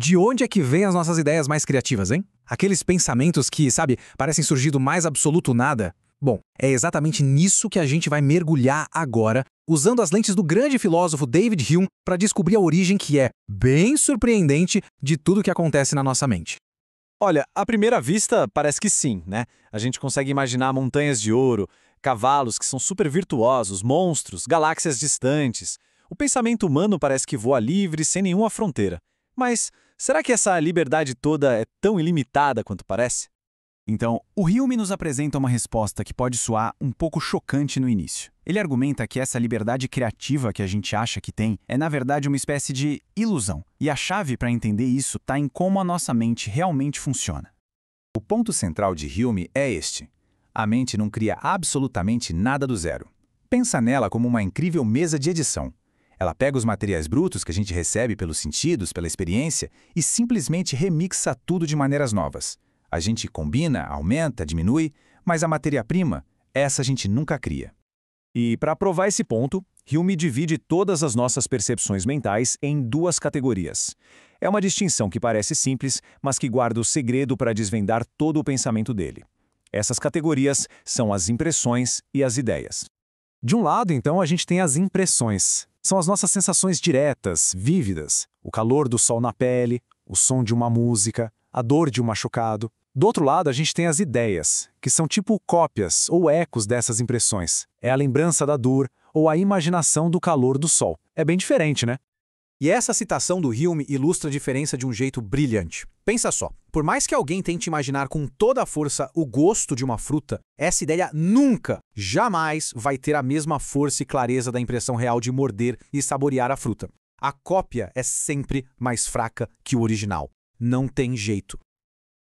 De onde é que vêm as nossas ideias mais criativas, hein? Aqueles pensamentos que, sabe, parecem surgir do mais absoluto nada? Bom, é exatamente nisso que a gente vai mergulhar agora, usando as lentes do grande filósofo David Hume para descobrir a origem que é bem surpreendente de tudo que acontece na nossa mente. Olha, à primeira vista, parece que sim, né? A gente consegue imaginar montanhas de ouro, cavalos que são super virtuosos, monstros, galáxias distantes. O pensamento humano parece que voa livre, sem nenhuma fronteira. Mas será que essa liberdade toda é tão ilimitada quanto parece? Então, o Hume nos apresenta uma resposta que pode soar um pouco chocante no início. Ele argumenta que essa liberdade criativa que a gente acha que tem é, na verdade, uma espécie de ilusão. E a chave para entender isso está em como a nossa mente realmente funciona. O ponto central de Hume é este. A mente não cria absolutamente nada do zero. Pensa nela como uma incrível mesa de edição. Ela pega os materiais brutos que a gente recebe pelos sentidos, pela experiência, e simplesmente remixa tudo de maneiras novas. A gente combina, aumenta, diminui, mas a matéria-prima, essa a gente nunca cria. E para provar esse ponto, Hume divide todas as nossas percepções mentais em duas categorias. É uma distinção que parece simples, mas que guarda o segredo para desvendar todo o pensamento dele. Essas categorias são as impressões e as ideias. De um lado, então, a gente tem as impressões. São as nossas sensações diretas, vívidas. O calor do sol na pele, o som de uma música, a dor de um machucado. Do outro lado, a gente tem as ideias, que são tipo cópias ou ecos dessas impressões. É a lembrança da dor ou a imaginação do calor do sol. É bem diferente, né? E essa citação do Hume ilustra a diferença de um jeito brilhante. Pensa só, por mais que alguém tente imaginar com toda a força o gosto de uma fruta, essa ideia nunca, jamais vai ter a mesma força e clareza da impressão real de morder e saborear a fruta. A cópia é sempre mais fraca que o original. Não tem jeito.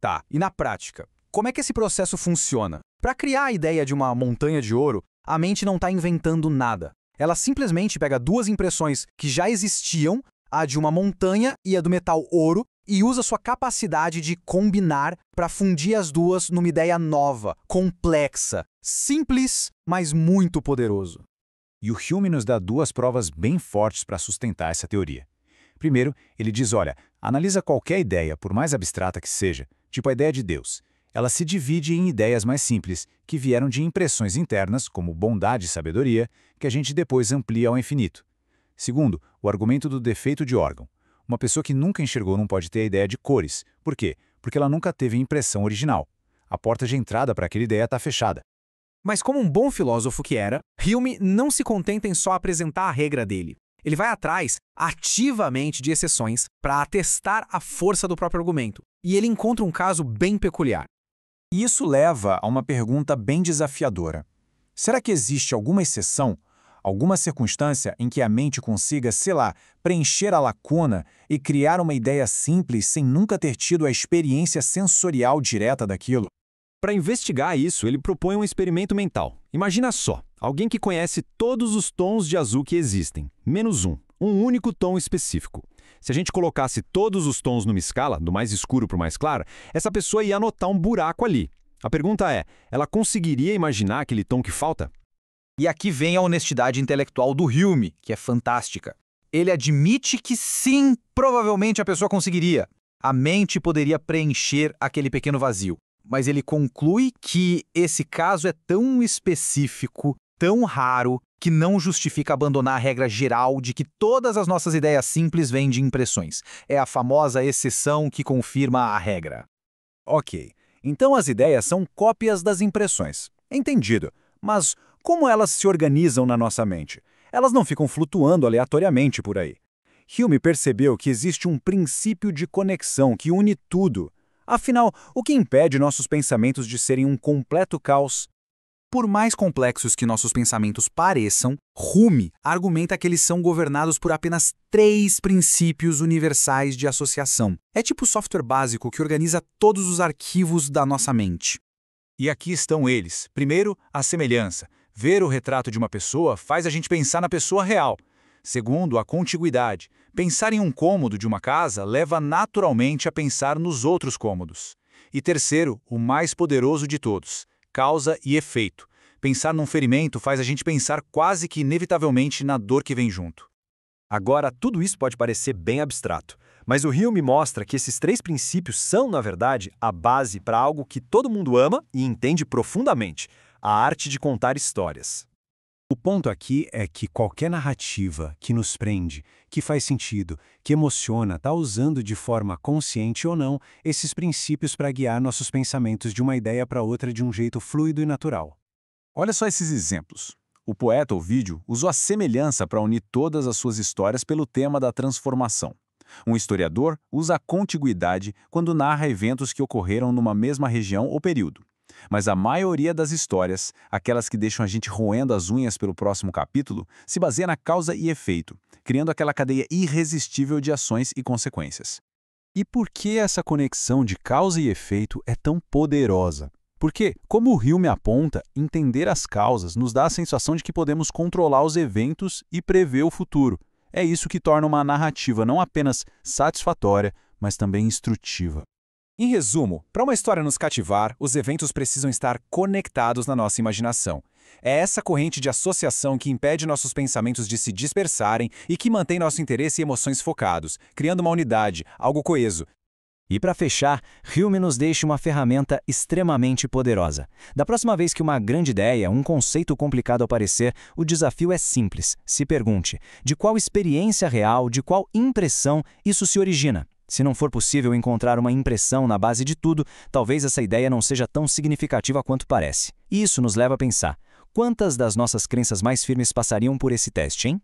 Tá, e na prática, como é que esse processo funciona? Para criar a ideia de uma montanha de ouro, a mente não está inventando nada. Ela simplesmente pega duas impressões que já existiam, a de uma montanha e a do metal ouro, e usa sua capacidade de combinar para fundir as duas numa ideia nova, complexa, simples, mas muito poderoso. E o Hume nos dá duas provas bem fortes para sustentar essa teoria. Primeiro, ele diz, olha, analisa qualquer ideia, por mais abstrata que seja, tipo a ideia de Deus. Ela se divide em ideias mais simples, que vieram de impressões internas, como bondade e sabedoria, que a gente depois amplia ao infinito. Segundo, o argumento do defeito de órgão. Uma pessoa que nunca enxergou não pode ter a ideia de cores. Por quê? Porque ela nunca teve a impressão original. A porta de entrada para aquela ideia está fechada. Mas como um bom filósofo que era, Hume não se contenta em só apresentar a regra dele. Ele vai atrás, ativamente, de exceções para atestar a força do próprio argumento. E ele encontra um caso bem peculiar. E isso leva a uma pergunta bem desafiadora. Será que existe alguma exceção, alguma circunstância em que a mente consiga, sei lá, preencher a lacuna e criar uma ideia simples sem nunca ter tido a experiência sensorial direta daquilo? Para investigar isso, ele propõe um experimento mental. Imagina só, alguém que conhece todos os tons de azul que existem, menos um único tom específico. Se a gente colocasse todos os tons numa escala, do mais escuro para o mais claro, essa pessoa ia notar um buraco ali. A pergunta é, ela conseguiria imaginar aquele tom que falta? E aqui vem a honestidade intelectual do Hume, que é fantástica. Ele admite que sim, provavelmente a pessoa conseguiria. A mente poderia preencher aquele pequeno vazio. Mas ele conclui que esse caso é tão específico, tão raro, que não justifica abandonar a regra geral de que todas as nossas ideias simples vêm de impressões. É a famosa exceção que confirma a regra. Ok, então as ideias são cópias das impressões. Entendido. Mas como elas se organizam na nossa mente? Elas não ficam flutuando aleatoriamente por aí. Hume percebeu que existe um princípio de conexão que une tudo. Afinal, o que impede nossos pensamentos de serem um completo caos? Por mais complexos que nossos pensamentos pareçam, Hume argumenta que eles são governados por apenas 3 princípios universais de associação. É tipo o software básico que organiza todos os arquivos da nossa mente. E aqui estão eles. Primeiro, a semelhança. Ver o retrato de uma pessoa faz a gente pensar na pessoa real. Segundo, a contiguidade. Pensar em um cômodo de uma casa leva naturalmente a pensar nos outros cômodos. E terceiro, o mais poderoso de todos, causa e efeito. Pensar num ferimento faz a gente pensar quase que inevitavelmente na dor que vem junto. Agora, tudo isso pode parecer bem abstrato, Mas o Hume mostra que esses 3 princípios são, na verdade, a base para algo que todo mundo ama e entende profundamente: a arte de contar histórias. O ponto aqui é que qualquer narrativa que nos prende, que faz sentido, que emociona, está usando de forma consciente ou não esses princípios para guiar nossos pensamentos de uma ideia para outra de um jeito fluido e natural. Olha só esses exemplos. O poeta Ovídio usou a semelhança para unir todas as suas histórias pelo tema da transformação. Um historiador usa a contiguidade quando narra eventos que ocorreram numa mesma região ou período. Mas a maioria das histórias, aquelas que deixam a gente roendo as unhas pelo próximo capítulo, se baseia na causa e efeito, criando aquela cadeia irresistível de ações e consequências. E por que essa conexão de causa e efeito é tão poderosa? Porque, como o Hume aponta, entender as causas nos dá a sensação de que podemos controlar os eventos e prever o futuro. É isso que torna uma narrativa não apenas satisfatória, mas também instrutiva. Em resumo, para uma história nos cativar, os eventos precisam estar conectados na nossa imaginação. É essa corrente de associação que impede nossos pensamentos de se dispersarem e que mantém nosso interesse e emoções focados, criando uma unidade, algo coeso. E para fechar, Hume nos deixa uma ferramenta extremamente poderosa. Da próxima vez que uma grande ideia, um conceito complicado aparecer, o desafio é simples. Se pergunte, de qual experiência real, de qual impressão isso se origina? Se não for possível encontrar uma impressão na base de tudo, talvez essa ideia não seja tão significativa quanto parece. E isso nos leva a pensar, quantas das nossas crenças mais firmes passariam por esse teste, hein?